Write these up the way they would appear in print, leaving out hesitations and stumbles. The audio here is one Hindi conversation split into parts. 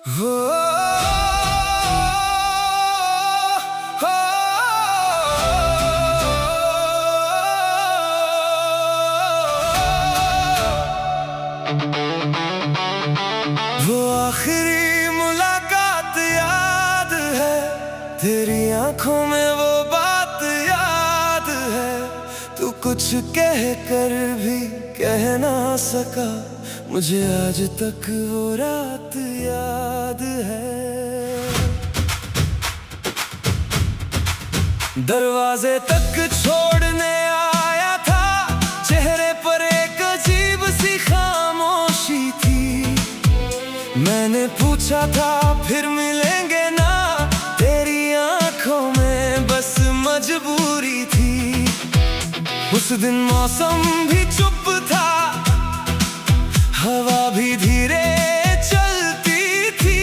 हो, हो, वो आखिरी मुलाकात याद है, तेरी आंखों में वो बात याद है। तू कुछ कह कर भी कह ना सका, मुझे आज तक वो रात याद है। दरवाजे तक छोड़ने आया था, चेहरे पर एक अजीब सी खामोशी थी। मैंने पूछा था फिर मिलेंगे ना, तेरी आंखों में बस मजबूरी थी। उस दिन मौसम भी चुप था, हवा भी धीरे चलती थी।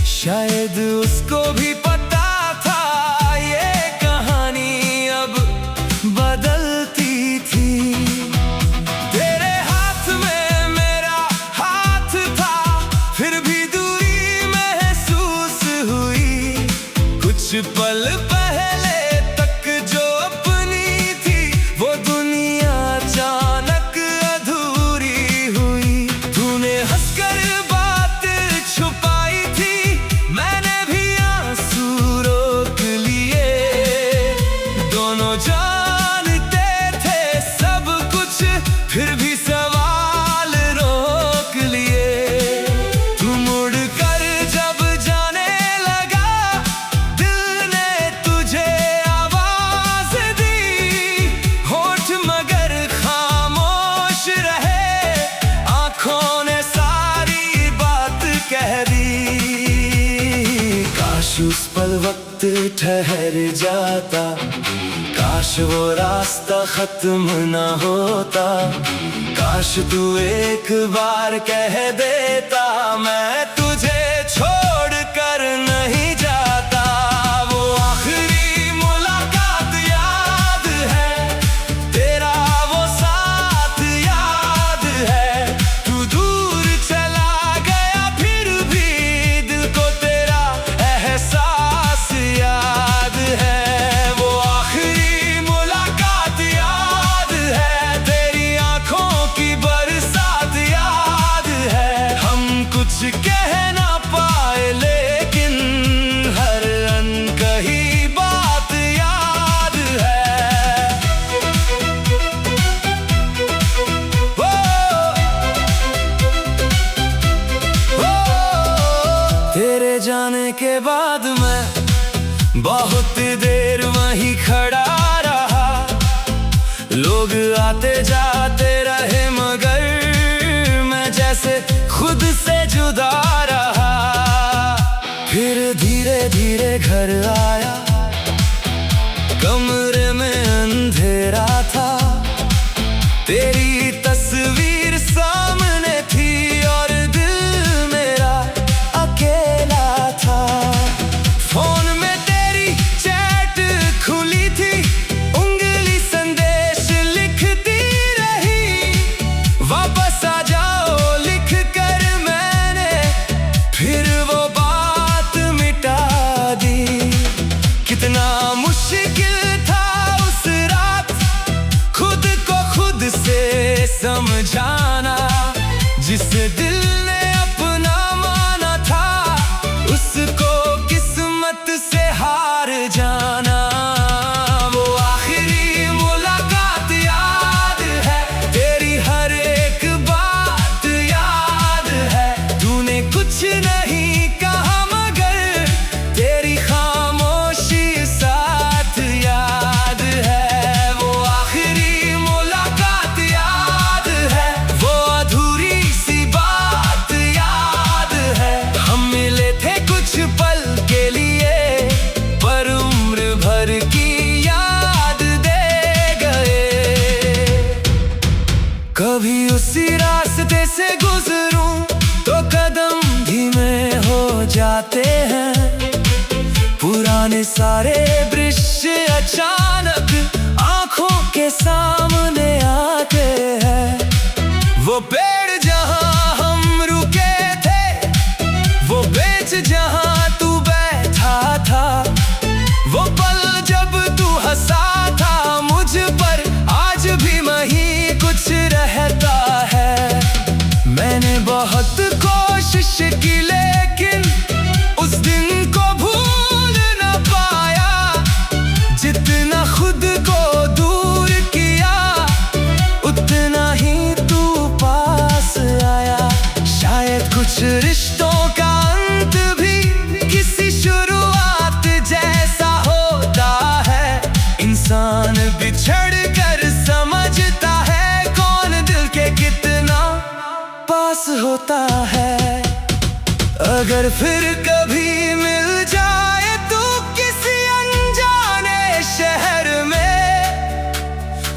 शायद उसको भी पता था ये कहानी अब बदलती थी। तेरे हाथ में मेरा हाथ था, फिर भी दूरी महसूस हुई। कुछ पल पहले तक जो अपनी थी, वो दुनिया अचानक अधूरी हुई। तूने हंसकर बात छुपाई थी, मैंने भी आंसू रोक लिए। दोनों जानते थे सब कुछ, फिर भी सवाल रोक लिए। तू मुड़ कर जब जाने लगा, दिल ने तुझे आवाज दी। होठ मगर खामोश रहे, आंखों ने सारी बात कह दी। काश उस पल वक्त ठहर जाता, काश वो रास्ता खत्म ना होता। काश तू एक बार कह देता, मैं तुझे छोड़ कर नहीं जाता। वो आखिरी मुलाकात याद है, तेरा वो साथ याद है। तू दूर चला गया, फिर भी दिल को तेरा एहसास याद है। वो आखिरी मुलाकात याद है, तेरी आंखों की बरसात याद है। हम कुछ कह ना पाए, लेकिन हर अनकही बात याद है। ओ, ओ, तेरे जाने के बाद मैं बहुत देर वहीं खड़ा रहा। लोग आते जाते रहे, मगर मैं जैसे खुद से जुदा रहा। फिर धीरे धीरे घर आया, कमरे में अंधेरा था। तेरी तस्वीर सामने थी और दिल मेरा अकेला था। फोन में तेरी चैट खुली थी, उंगली संदेश लिखती रही। वापस आ जाओ लिख कर मैंने फिर वो बात मिटा दी। कितना मुश्किल था उस रात, खुद को खुद से समझाना। जिस दिल ने अपना माना था, उसको किस्मत से हार जाना। वो आखिरी मुलाकात याद है, तेरी हर एक बात याद है। तूने कुछ नहीं कहा, मगर तेरी खामोशी साथ याद है। वो आखिरी मुलाकात याद है, वो अधूरी सी बात याद है। हम मिले थे कुछ पल के लिए, पर उम्र भर की याद दे गए। कभी उसी रास्ते से गुजरूं तो कदम धीमे हो जाते हैं। पुराने सारे दृश्य अचानक आंखों के सामने आते हैं। वो पेड़ जहां हम रुके थे, वो बहुत कोशिश की लेकिन उस दिन को भूल न पाया। जितना खुद को दूर किया उतना ही तू पास आया। शायद कुछ रिश्तों का अंत भी किसी शुरुआत जैसा होता है। इंसान बिछड़ कर समझता है कौन दिल के कितना पास होता है। अगर फिर कभी मिल जाए तू किसी अनजाने शहर में,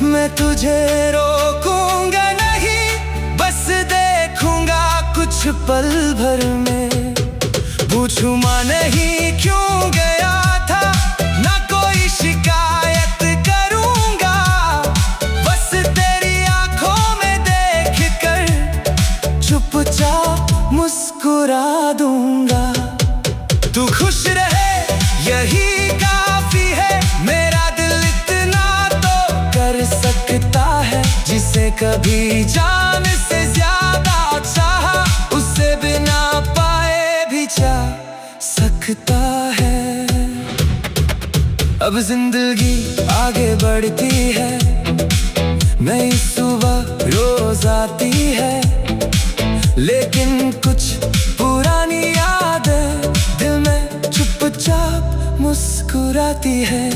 मैं तुझे रोकूंगा नहीं, बस देखूंगा कुछ पल भर में। पूछूंगा नहीं क्यों गया था, ना कोई शिकायत करूंगा, बस तेरी आंखों में देख कर चुपचाप मुस्कुरा दूंगा। तू खुश रहे यही काफी है, मेरा दिल इतना तो कर सकता है। जिसे कभी जान से ज्यादा चाहा, उसे बिना पाए भी चाह सकता है। अब जिंदगी आगे बढ़ती है, नई सुबह रोज आती है, लेकिन कुछ पुरानी यादें दिल में चुपचाप मुस्कुराती है।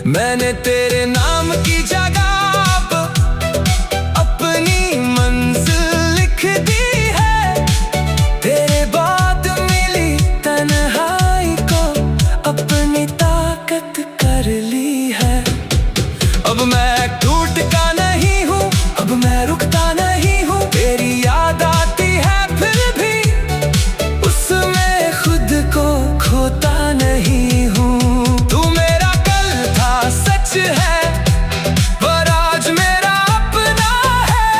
मैंने तेरे नाम की जगह अपनी मंजिल लिख दी है। तेरे बाद मिली तन्हाई को अपनी ताकत कर ली है। अब मैं टूटता नहीं हूँ, अब मैं रुकता नहीं हूँ। तेरी याद आती है फिर भी उसमें खुद को खोता नहीं हूँ। तू मेरा कल था सच है, पर आज मेरा अपना है।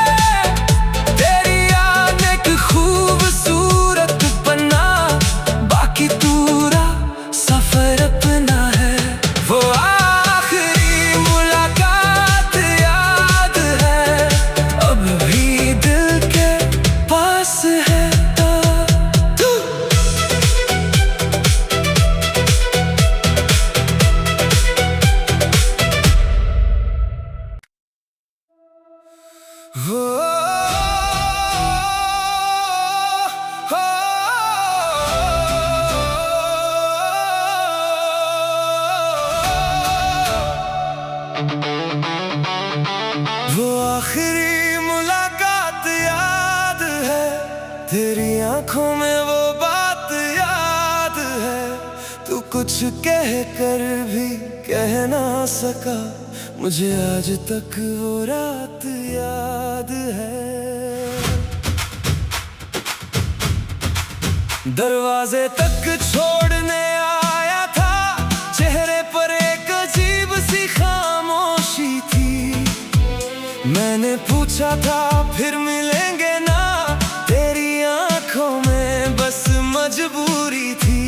तेरी याद एक खूबसूरत पन्ना, बाकी पूरा सफर अपना है। वो आखिरी मुलाकात याद है, अब भी दिल के पास है। तू वो आखिरी मुलाकात याद है, तेरी आंखों में वो बात याद है। तू कुछ कह कर भी कह ना सका, मुझे आज तक वो रात याद है। दरवाजे तक छोड़ने आया था, चेहरे पर एक अजीब सी खामोशी थी। मैंने पूछा था फिर मिलेंगे ना, तेरी आंखों में बस मजबूरी थी।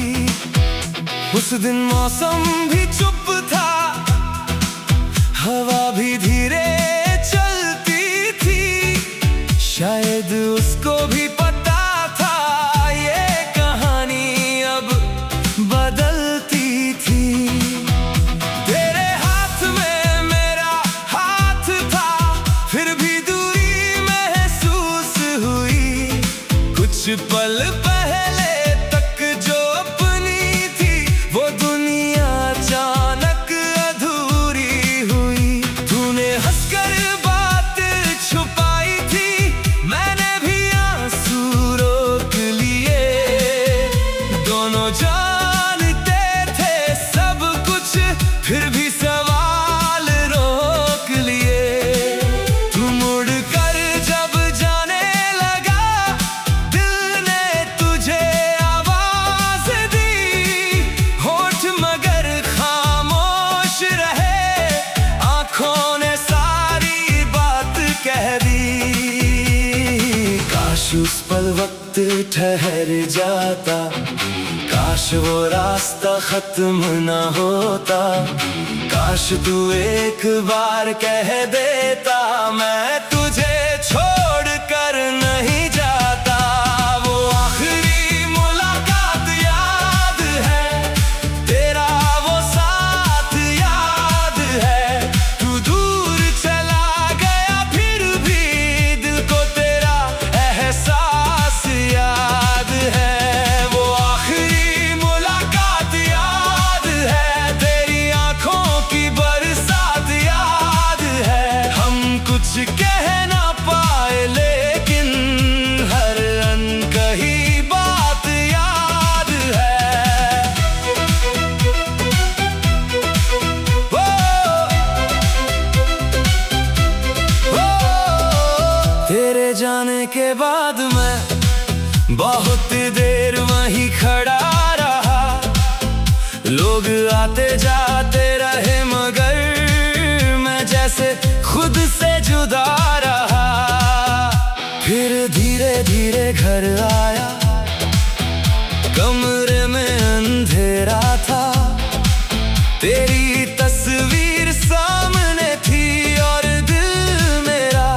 उस दिन मौसम भी चुप था, हवा भी धीरे चलती थी। शायद उसको भी पता था ये कहानी अब बदलती थी। तेरे हाथ में मेरा हाथ था, फिर भी दूरी महसूस हुई। कुछ पल पहले तक जो अपनी थी, वो दुनिया अचानक अधूरी हुई। तूने हंसकर बात छुपाई थी, मैंने भी आंसू रोक लिए। दोनों जानते थे सब कुछ, फिर भी सवाल रोक लिए। तू मुड़ कर जब जाने लगा, दिल ने तुझे आवाज दी। होठ मगर खामोश रहे, आंखों ने सारी बात कह दी। काश उस पल वक्त ठहर जाता, काश वो रास्ता खत्म ना होता। काश तू एक बार कह देता, मैं तुझे छोड़ कर नहीं जाता। बहुत देर वहीं खड़ा रहा, लोग आते जाते रहे, मगर मैं जैसे खुद से जुदा रहा। फिर धीरे धीरे घर आया, कमरे में अंधेरा था, तेरी तस्वीर सामने थी और दिल मेरा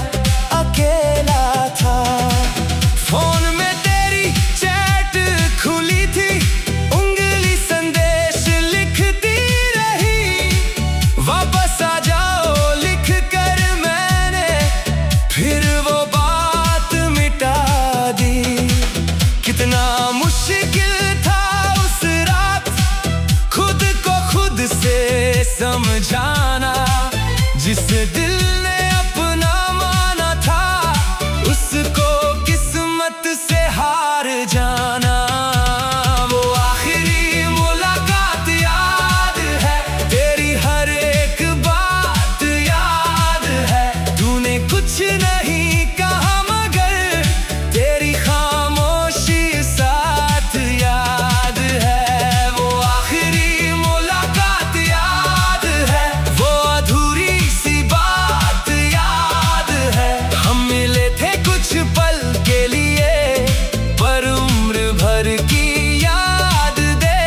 अकेला था। फोन में तेरी चैट खुली थी, उंगली संदेश लिखती रही, वापस आ जाओ लिख कर मैंने फिर वो बात मिटा दी। कितना मुश्किल था उस रात खुद को खुद से समझाना, जिस दिल ने अपना माना था उसको किस्मत से हार जाना। वो आखिरी मुलाकात याद है, तेरी हर एक बात याद है, तूने कुछ नहीं कहा मगर तेरी खामोशी साथ याद है। वो आखिरी मुलाकात याद है, वो अधूरी सी बात याद है, हम मिले थे कुछ पल के लिए पर उम्र भर की याद दे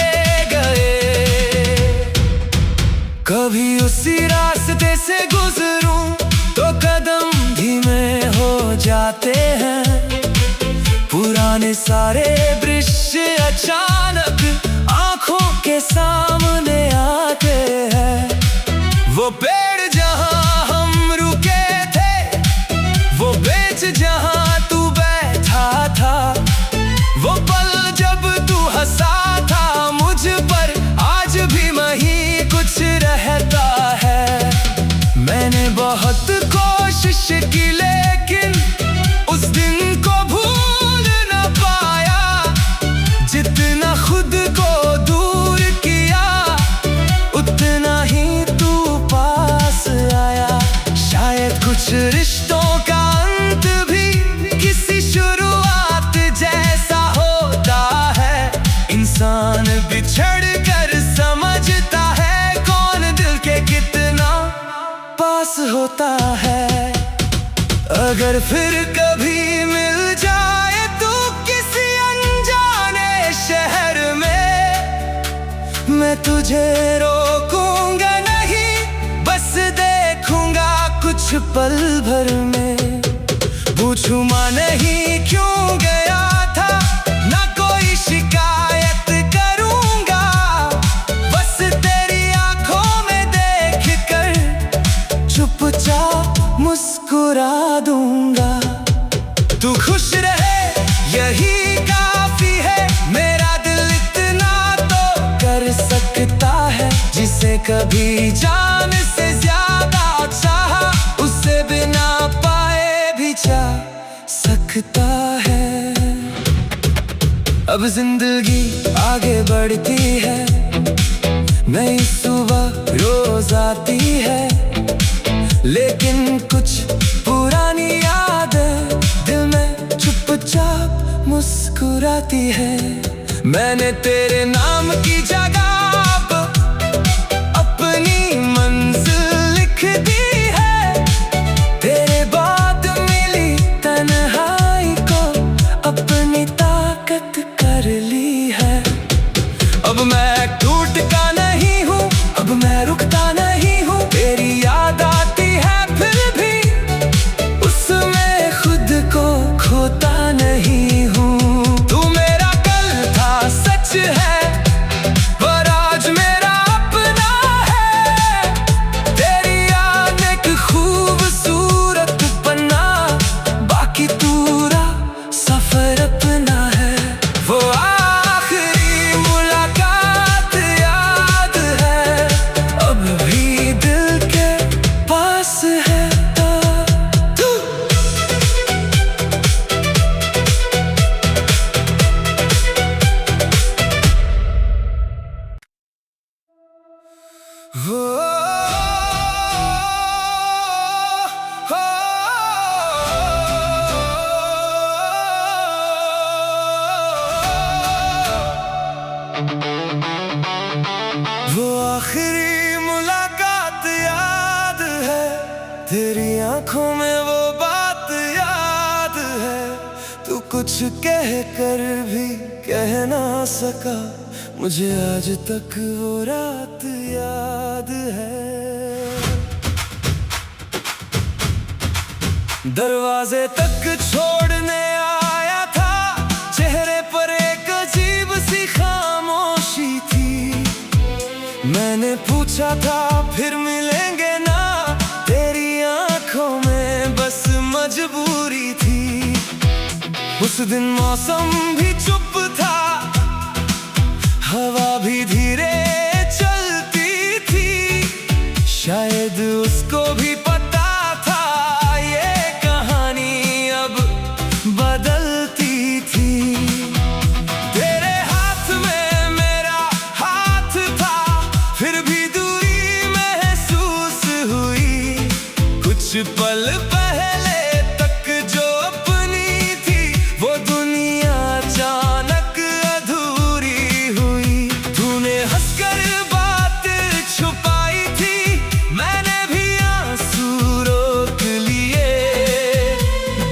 गए। कभी उसी रास्ते से गुजरूं तो कदम धीमे हो जाते हैं, पुराने सारे दृश्य अचानक आंखों के सामने आते हैं। वो पेड़ जहां हम रुके थे, वो बेंच जहां तू बैठा था, वो पल जब तू हंसा था मुझ पर, आज भी वहीं कुछ रहता है। मैंने बहुत कोशिश की लेकिन उस दिन को भूल न पाया, जितना खुद को दूर किया उतना ही तू पास आया। शायद कुछ रिश्तों का अंत भी किसी शुरुआत जैसा होता है, इंसान बिछड़ कर समझता है कौन दिल के कितना पास होता है। अगर फिर कभी मिल जाए तू किसी अनजाने शहर में, मैं तुझे रोकूंगा नहीं, बस देखूंगा कुछ पल भर में। पूछूंगा नहीं क्यों गया था, ना कोई शिकायत करूंगा, बस तेरी आंखों में देख कर चुपचाप मुस्कुरा दूंगा। तू खुश रहे यही काफी है, मेरा दिल इतना तो कर सकता है, जिसे कभी जान से ज्यादा चाहा उससे बिना पाए भी चाह सकता है। अब जिंदगी आगे बढ़ती है, नई सुबह रोज आती है, लेकिन कुछ पुरानी यादें दिल में चुपचाप मुस्कुराती है। मैंने तेरे नाम की जगह अपनी मंजिल लिख दी है, तेरे बाद मिली तन्हाई को अपनी ताकत कर ली है। अब मैं टूटता नहीं हूँ, अब मैं रुकता नहीं हूँ, तेरी याद आती है फिर भी उसमें खुद को खोता नहीं हूँ। तू मेरा कल था सच है, पर वो आखिरी मुलाकात याद है, तेरी आंखों में वो बात याद है। तू कुछ कह कर भी कह ना सका, मुझे आज तक वो रात याद है। दरवाजे तक छोड़ने आया था, चेहरे पर एक अजीब सी खामोशी थी। मैंने पूछा था फिर मिलेंगे ना, तेरी आंखों में बस मजबूरी थी। उस दिन मौसम भी चुप था, हवा भी धीरे चलती थी। शायद उसको भी पता था ये कहानी अब बदलती थी। तेरे हाथ में मेरा हाथ था, फिर भी दूरी महसूस हुई। कुछ पल पहले तक जो अपनी थी, वो दुनिया अचानक अधूरी हुई। तूने हंसकर बात छुपाई थी, मैंने भी आंसू रोक लिए।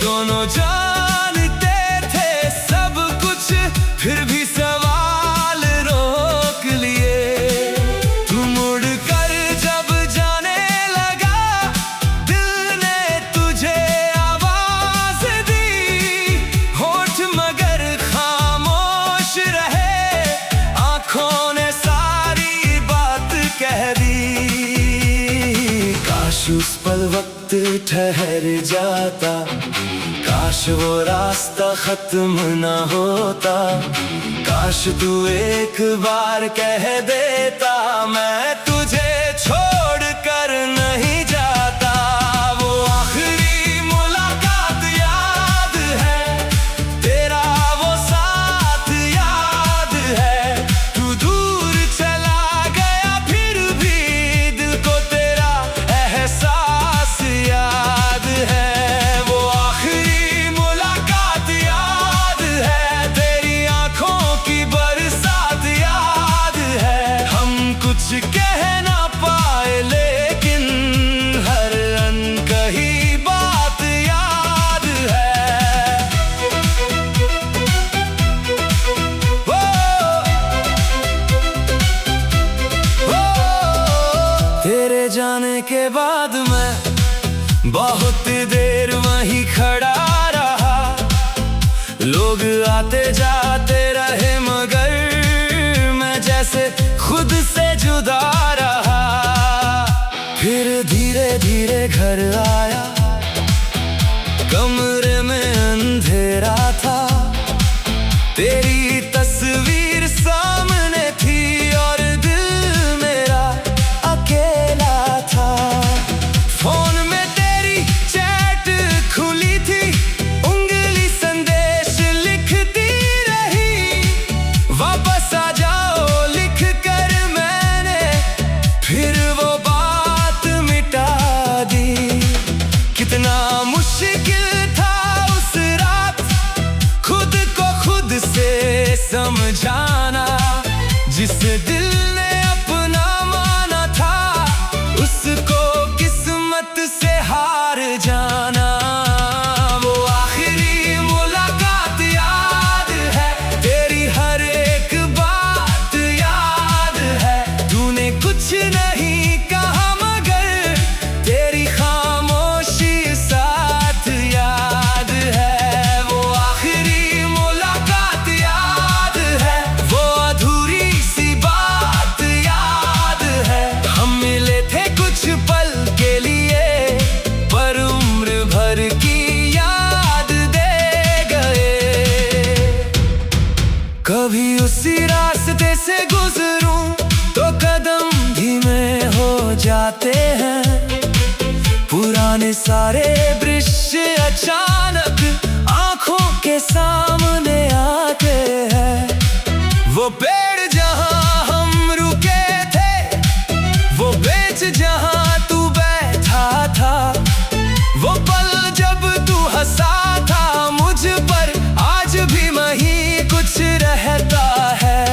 दोनों जानते थे सब कुछ, फिर भी सवाल रोक लिए। तू मुड़ कर जब जाने लगा, दिल ने तुझे आवाज दी। होठ मगर खामोश रहे, आंखों ने सारी बात कह दी। काश उस पल वक्त ठहर जाता, काश वो रास्ता खत्म ना होता। काश तू एक बार कह देता, मैं तुझे छोड़ कर नहीं जाता। वो आखिरी मुलाकात याद है, तेरा वो साथ याद है। तू दूर चला गया फिर भी दिल को तेरा एहसास याद है। वो आखिरी मुलाकात याद है, तेरी आंखों की बरसात याद है। हम कुछ कह ना पाए लेकिन हर अनकही बात याद है। ओ, ओ, तेरे जाने के बाद मैं बहुत देर वहीं खड़ा रहा। लोग आते जाते रहे मगर मैं जैसे खुद से जुदा रहा। फिर धीरे धीरे घर आया, कमरे में अंधेरा था। तेरी तस्वीर सामने थी और दिल मेरा अकेला था। फोन में तेरी चैट खुली थी, उंगली संदेश लिखती रही। वापस आ जाओ लिख कर मैंने फिर वो बात मिटा दी। कितना मुश्किल था उस रात, खुद को खुद से समझाना। जिस दिल ने अपना माना था, उसको किस्मत से हार जाना। वो आखिरी मुलाकात याद है, तेरी हर एक बात याद है। तूने कुछ नहीं कहा मगर तेरी खामोशी साथ याद है। वो आखिरी मुलाकात याद है, वो अधूरी सी बात याद है। हम मिले थे कुछ पल के लिए, पर उम्र भर की याद दे गए। कभी उसी रास्ते से गुजरूं तो कदम धीमे हो जाते हैं। पुराने सारे दृश्य अचानक आंखों के सामने आते हैं। वो पेड़ जहां हम रुके थे, वो बेंच जहां तू बैठा था। वो पल जब तू हंसा था मुझ पर, आज भी वही कुछ रहता है।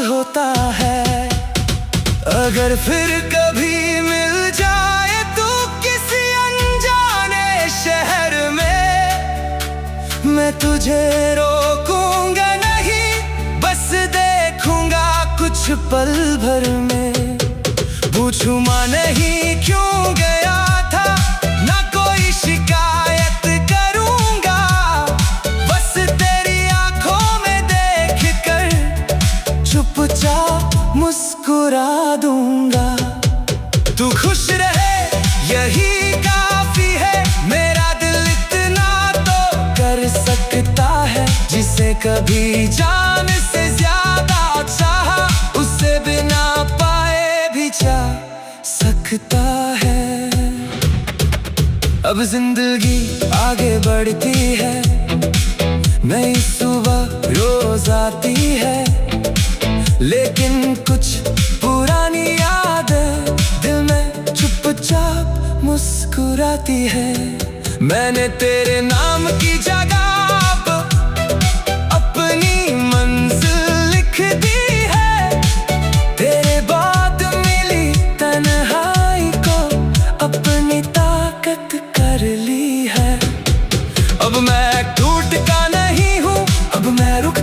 होता है। अगर फिर कभी मिल जाए तू किसी अनजाने शहर में, मैं तुझे रोकूंगा नहीं, बस देखूंगा कुछ पल भर में। पूछूंगा नहीं क्यों गया था, ना कोई शिकायत करूंगा, बस तेरी आंखों में देख कर चुपचाप मुस्कुरा दूंगा। तू खुश रहे यही काफी है, मेरा दिल इतना तो कर सकता है। जिसे कभी जान से ज्यादा चाहा, उसे बिना पाए भी चाह सकता है। अब जिंदगी आगे बढ़ती है, नई सुबह रोज आती है, लेकिन कुछ पुरानी यादें दिल में चुपचाप मुस्कुराती है। मैंने तेरे नाम की जगह अपनी मंजिल लिख दी है, तेरे बाद मिली तन्हाई को अपनी ताकत कर ली है। अब मैं टूटता नहीं हूँ, अब मैं रुक